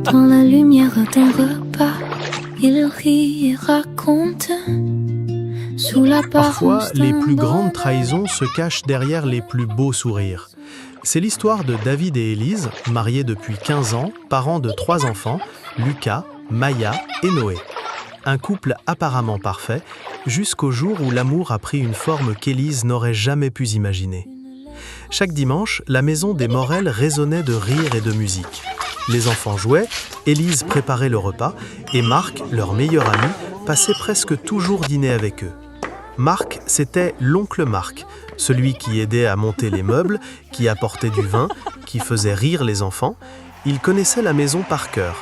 Dans la lumière d'un repas, il rit et raconte. Sous Parfois, l'apparence les d'un plus grandes bonheur. trahisons se cachent derrière les plus beaux sourires. C'est l'histoire de David et Élise, mariés depuis 15 ans, parents de 3 enfants, Lucas, Maya et Noé. Un couple apparemment parfait, jusqu'au jour où l'amour a pris une forme qu'Élise n'aurait jamais pu imaginer. Chaque dimanche, la maison des Morel résonnait de rire et de musique. Les enfants jouaient, Élise préparait le repas, et Marc, leur meilleur ami, passait presque toujours dîner avec eux. Marc, c'était l'oncle Marc, celui qui aidait à monter les meubles, qui apportait du vin, qui faisait rire les enfants. Il connaissait la maison par cœur.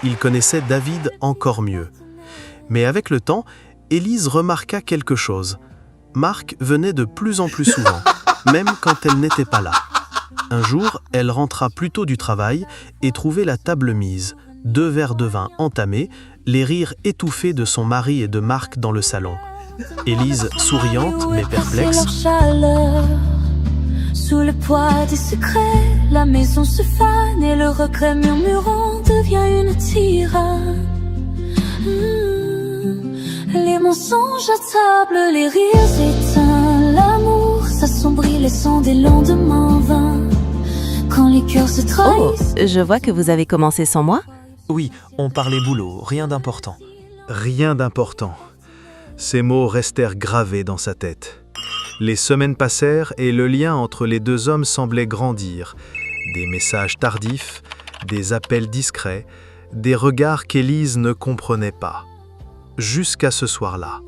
Il connaissait David encore mieux. Mais avec le temps, Élise remarqua quelque chose. Marc venait de plus en plus souvent, même quand elle n'était pas là. Un jour, elle rentra plus tôt du travail et trouvait la table mise, 2 verres de vin entamés, les rires étouffés de son mari et de Marc dans le salon. Élise, souriante mais perplexe, Leur chaleur. Sous le poids des secrets, la maison se fane et le regret murmurant devient une tyranne. Les mensonges à table, les rires éteints, l'amour s'assombrit, laissant des lendemains vains. Quand les cœurs se Oh, trahissent. je vois que vous avez commencé sans moi. Oui, on parlait boulot, rien d'important. rien d'important. Ces mots restèrent gravés dans sa tête. Les semaines passèrent et le lien entre les 2 hommes semblait grandir. Des messages tardifs, des appels discrets, des regards qu'Élise ne comprenait pas. Jusqu'à ce soir-là.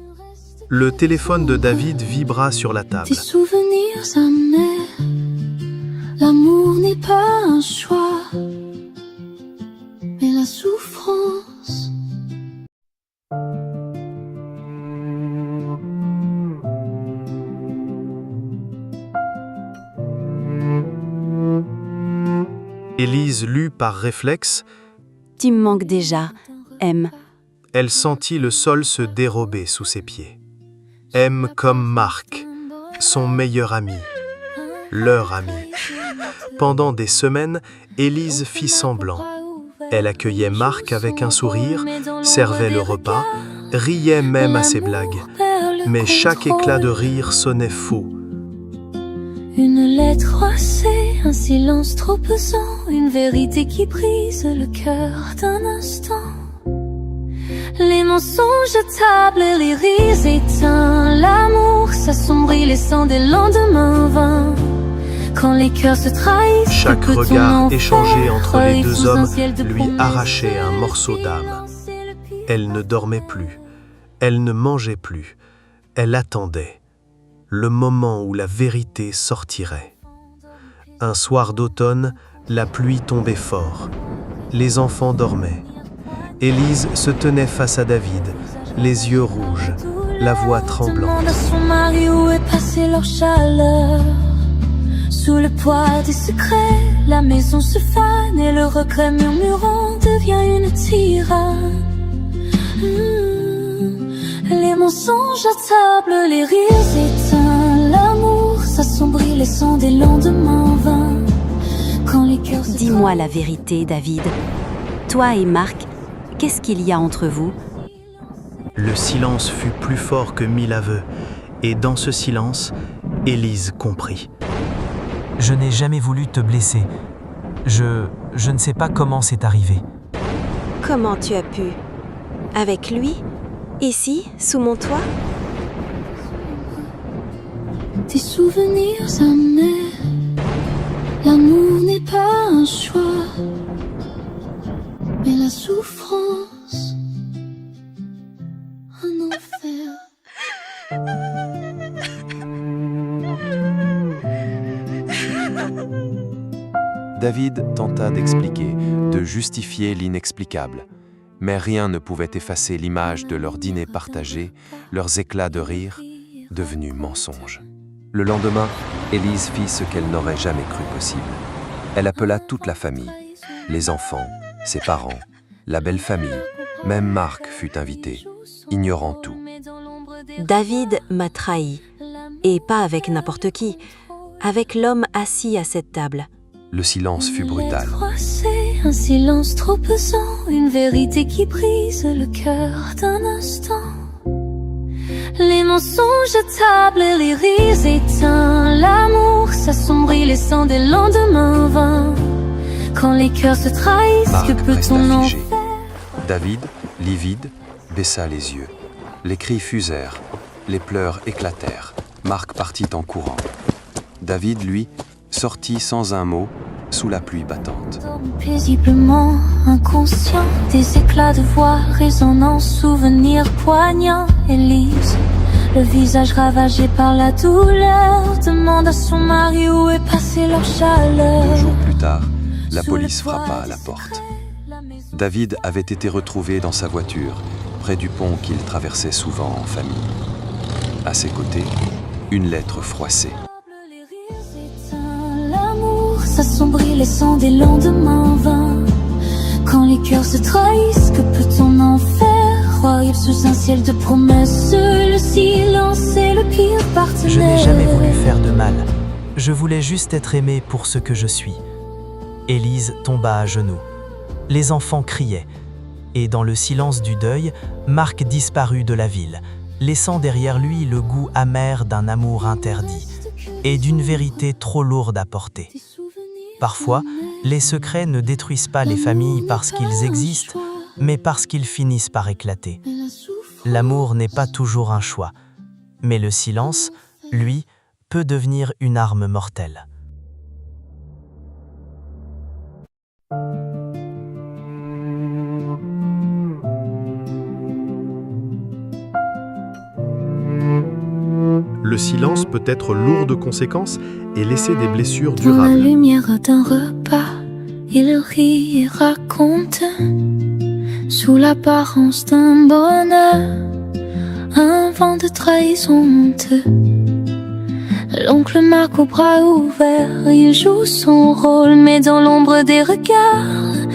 Le téléphone de David vibra sur la table. Des souvenirs amers. L'amour n'est pas un choix, mais la souffrance. Élise lut par réflexe. Tu me manques déjà, M. Elle sentit le sol se dérober sous ses pieds. M comme Marc, son meilleur ami, leur ami. Pendant des semaines, Élise fit semblant. Elle accueillait Marc avec un sourire, servait le repas, riait même à ses blagues. Mais chaque éclat de rire sonnait faux. Une lettre froissée, un silence trop pesant, une vérité qui brise le cœur d'un instant. Les mensonges à table, les rires éteints, l'amour s'assombrit, laissant des lendemains vains. Quand les cœurs se trahissent, Chaque que peut-on regard en échangé faire? entre les Et 2 sous un hommes ciel de lui promesses, arrachait un morceau d'âme. Elle ne dormait plus, elle ne mangeait plus, elle attendait le moment où la vérité sortirait. Un soir d'automne, la pluie tombait fort. Les enfants dormaient. Élise se tenait face à David, les yeux rouges, la voix tremblante. Demande à son mari où est passée leur chaleur. Sous le poids des secrets, la maison se fane et le regret murmurant devient une tyranne. Les mensonges à table, les rires éteints, l'amour s'assombrit, laissant des lendemains vains. Quand les cœurs se Dis-moi la vérité, David. Toi et Marc, qu'est-ce qu'il y a entre vous? Le silence fut plus fort que 1000 aveux, et dans ce silence, Élise comprit. Je n'ai jamais voulu te blesser. Je ne sais pas comment c'est arrivé. Comment tu as pu? Avec lui? Ici, sous mon toit? Des souvenirs amers. L'amour n'est pas un choix, mais la souffrance, un enfer. David tenta d'expliquer, de justifier l'inexplicable. Mais rien ne pouvait effacer l'image de leur dîner partagé, leurs éclats de rire, devenus mensonges. Le lendemain, Élise fit ce qu'elle n'aurait jamais cru possible. Elle appela toute la famille, les enfants, ses parents, la belle famille. Même Marc fut invité, ignorant tout. David m'a trahi. Et pas avec n'importe qui, avec l'homme assis à cette table. Le silence fut brutal. Froissé, un silence trop pesant, une vérité qui brise le cœur d'un instant. Les mensonges à table et les rires éteints, l'amour s'assombrit laissant des lendemains vains. Quand les cœurs se trahissent, Marc que resta peut-on en figé. faire? David, livide, baissa les yeux. Les cris fusèrent, les pleurs éclatèrent. Marc partit en courant. David, lui, sortit sans un mot, sous la pluie battante. Paisiblement inconscient, des éclats de voix résonnant, souvenirs poignants. Élise, le visage ravagé par la douleur, demande à son mari où est passée leur chaleur. 2 jours plus tard, la police frappa à la porte. David avait été retrouvé dans sa voiture, près du pont qu'il traversait souvent en famille. À ses côtés, une lettre froissée. Les rires éteints, l'amour s'assombrit laissant des lendemains vains. Quand les cœurs se trahissent, que peut-on en faire? Croire sous un ciel de promesses, le silence est le pire partenaire. Je n'ai jamais voulu faire de mal. Je voulais juste être aimée pour ce que je suis. Élise tomba à genoux. Les enfants criaient. Et dans le silence du deuil, Marc disparut de la ville, laissant derrière lui le goût amer d'un amour interdit et d'une vérité trop lourde à porter. Parfois, les secrets ne détruisent pas les familles parce qu'ils existent, mais parce qu'ils finissent par éclater. L'amour n'est pas toujours un choix, mais le silence, lui, peut devenir une arme mortelle. Le silence peut être lourd de conséquences et laisser des blessures Dans la durables. lumière d'un repas, il rit et raconte, sous l'apparence d'un bonheur, un vent de trahison honteux. L'oncle Marc au bras ouvert, il joue son rôle, mais dans l'ombre des regards,